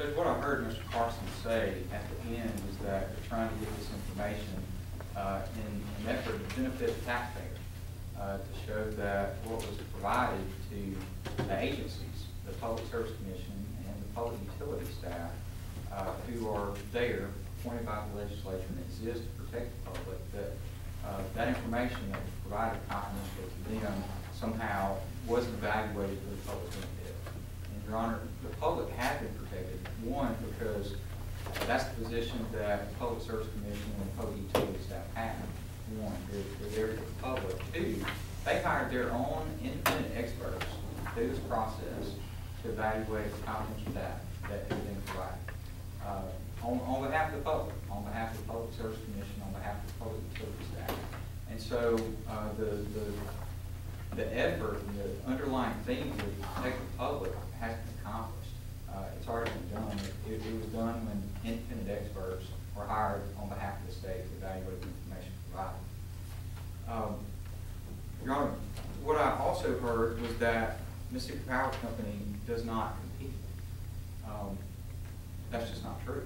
Judge, what I heard Mr. Carson say at the end is that they're trying to get this information in an effort to benefit the taxpayer, to show that what was provided to the agencies, the Public Service Commission and the public utility staff, who are there, appointed by the legislature and exist to protect the public, that that information that was provided confidentially to them somehow wasn't evaluated for the public benefit. And Your Honor, the public had been protected, one, because that's the position that the Public Service Commission and the public utility staff have. One, they're there for the public. Two, they hired their own independent experts through this process to evaluate the confidential data that had been provided. On behalf of the public, on behalf of the Public Service Commission, on behalf of the public utility staff. And so the effort and the underlying theme to protect the public has been accomplished. It's already been done. It was done when independent experts were hired on behalf of the state to evaluate the information provided. Your Honor, what I also heard was that Mississippi Power Company does not compete. That's just not true.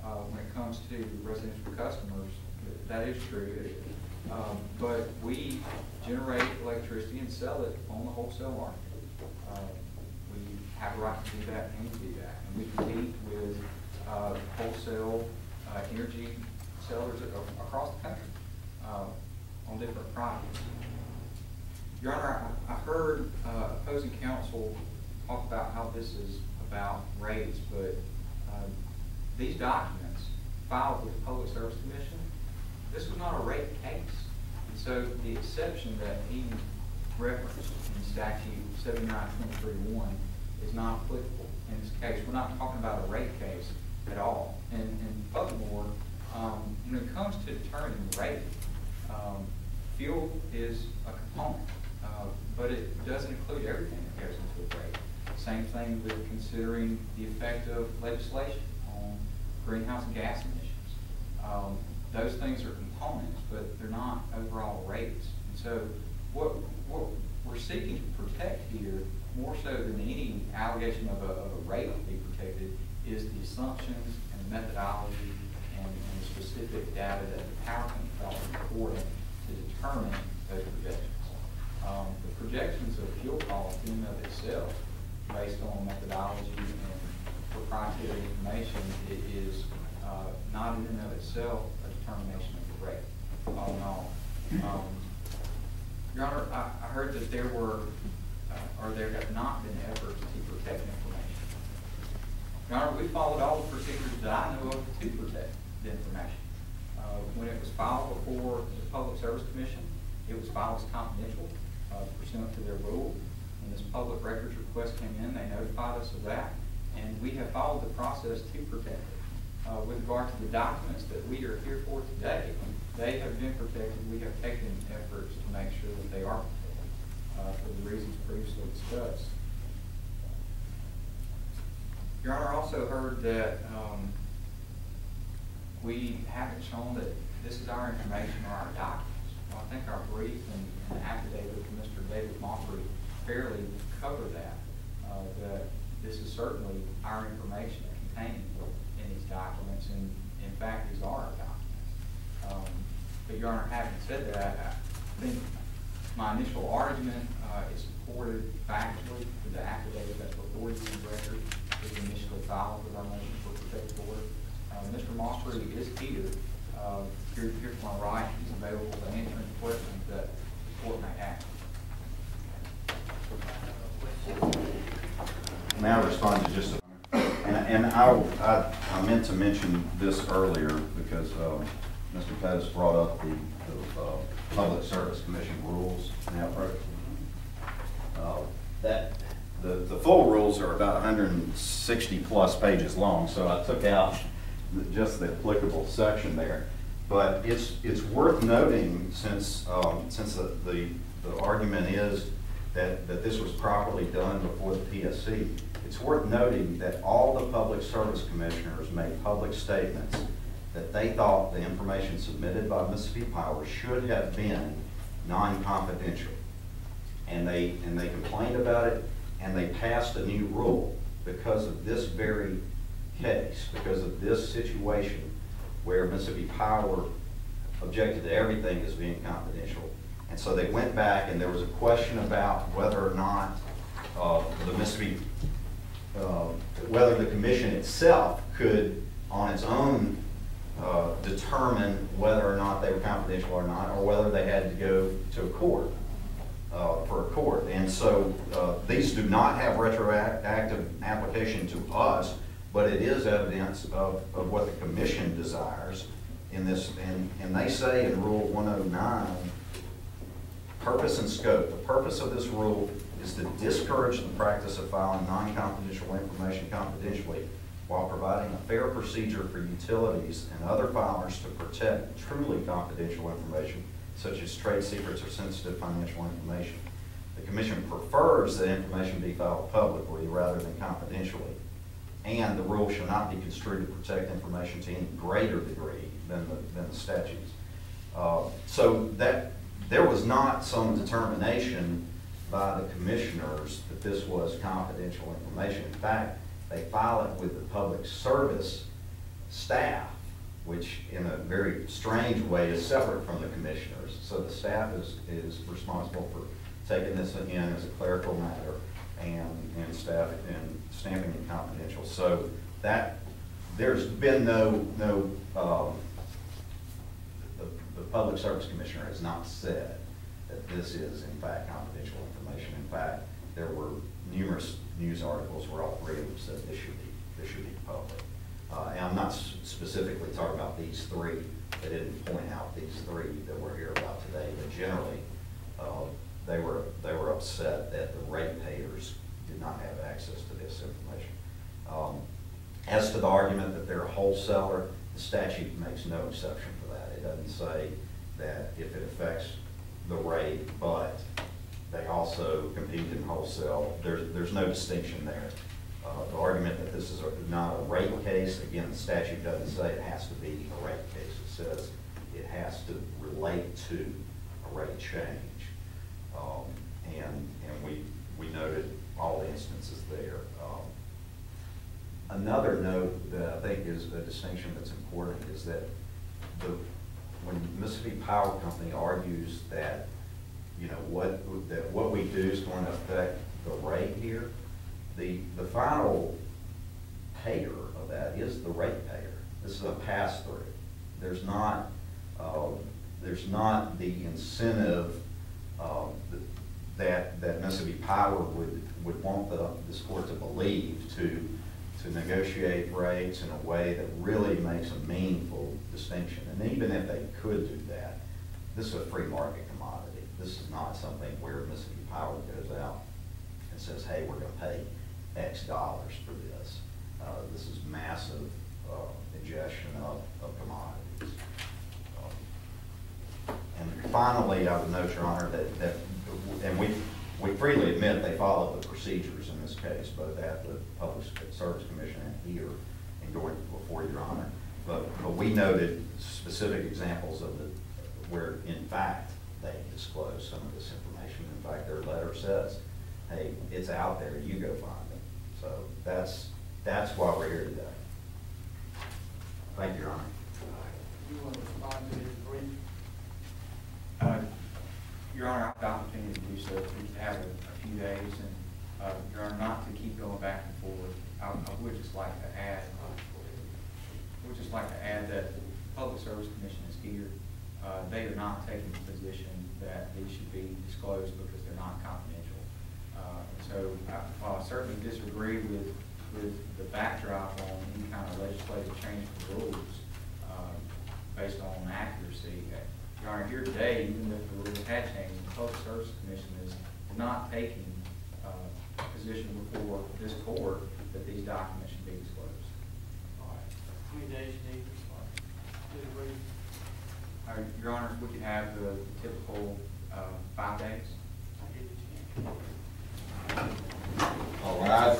When it comes to residential customers, that is true. But we generate electricity and sell it on the wholesale market. We have a right to do that and do that. And we compete with wholesale energy sellers across the country on different products. Your Honor, I heard opposing counsel talk about how this is about rates, but these documents filed with the Public Service Commission, this was not a rate case. And so the exception that he referenced in statute 7923.1 is not applicable in this case. We're not talking about a rate case at all. And furthermore, when it comes to determining rate, fuel is a component, but it doesn't include everything that goes into a rate. Same thing with considering the effect of legislation on greenhouse gas emissions. Those things are components, but they're not overall rates. And so what we're seeking to protect here, more so than any allegation of a rate to be protected, is the assumptions and the methodology and the specific data that the power company felt important to determine those projections. The projections of fuel costs in and of itself, based on methodology and proprietary information, it is not in and of itself a determination of the rate, all in all. Your Honor, I heard that there were, or there have not been efforts to protect information. Your Honor, we followed all the procedures that I know of to protect the information. When it was filed before the Public Service Commission, it was filed as confidential pursuant to their rule. When this public records request came in, they notified us of that, and we have followed the process to protect it. With regard to the documents that we are here for today, they have been protected. We have taken efforts to make sure that they are protected for the reasons previously discussed. Your Honor, I also heard that we haven't shown that this is our information or our documents. Well, I think our brief and affidavit from Mr. David Moffrey fairly cover that, that this is certainly our information contained in these documents, and in fact, these are our documents. But Your Honor, having said that, I think my initial argument is supported factually with the affidavit that's before you in the record. It was initially filed with our motion for protective order. Mr. Moffrey is here. Here to my right, he's available to answer any questions that the court may ask. May I respond to just a and I meant to mention this earlier because Mr. Pettis brought up the Public Service Commission rules and approach. The full rules are about 160 plus pages long, so I took out just the applicable section there. But it's worth noting, since the argument is that this was properly done before the PSC, it's worth noting that all the public service commissioners made public statements that they thought the information submitted by Mississippi Power should have been non-confidential. And they complained about it, and they passed a new rule because of this very case because of this situation where Mississippi Power objected to everything as being confidential. And so they went back and there was a question about whether or not whether the commission itself could, on its own, determine whether or not they were confidential or not, or whether they had to go to a court, for a court. And so these do not have retroactive application to us, but it is evidence of what the commission desires in this. And they say in Rule 109, purpose and scope. The purpose of this rule is to discourage the practice of filing non-confidential information confidentially while providing a fair procedure for utilities and other filers to protect truly confidential information, such as trade secrets or sensitive financial information. The Commission prefers that information be filed publicly rather than confidentially, and the rule shall not be construed to protect information to any greater degree than the statutes. So that there was not some determination by the commissioners that this was confidential information. In fact, they file it with the public service staff, which in a very strange way is separate from the commissioners. So the staff is responsible for taking this in as a clerical matter and staff and stamping it confidential. So that there's been the Public Service Commissioner has not said that this is in fact confidential information. In fact, there were numerous news articles where all three of them said this should be public. And I'm not specifically talking about these three. They didn't point out these three that we're here about today, but generally they were upset that the ratepayers did not have access to this information. As to the argument that they're a wholesaler, the statute makes no exception for that. It doesn't say that if it affects the rate, but they also compete in wholesale. There's no distinction there. The argument that this is not a rate case, again, the statute doesn't say it has to be a rate case. It says it has to relate to a rate change. And we noted all the instances there. Another note that I think is a distinction that's important is that when Mississippi Power Company argues that what we do is going to affect the rate here, the final payer of that is the rate payer. This is a pass-through. There's not the incentive that Mississippi Power would want this court to believe to negotiate rates in a way that really makes a meaningful distinction. And even if they could do that, this is a free market commodity. This is not something where Mississippi Power goes out and says, hey, we're going to pay X dollars for this. This is massive ingestion of commodities. And finally, I would note, Your Honor, that and we freely admit they followed the procedures in this case, both at the Public Service Commission and here and going before Your Honor. But we noted specific examples of where, in fact, they disclosed some of this information. In fact, their letter says, hey, it's out there, you go find it. So that's why we're here today. Thank you, Your Honor. You want to respond to his brief? Your Honor, I have the opportunity to do so. We have a few days, and Your Honor, not to keep going back and forth, I would just like to add, that the Public Service Commission is here. They are not taking the position that these should be disclosed because they're not confidential. So I certainly disagree with the backdrop on any kind of legislative change of rules based on accuracy. Your Honor, here today, even if the rules had changed, the Public Service Commission is not taking a position before this court that these documents should be disclosed. All right. How many days do you need to respond to the brief? Your Honor, we could have the typical 5 days. I'll give you 10. All right.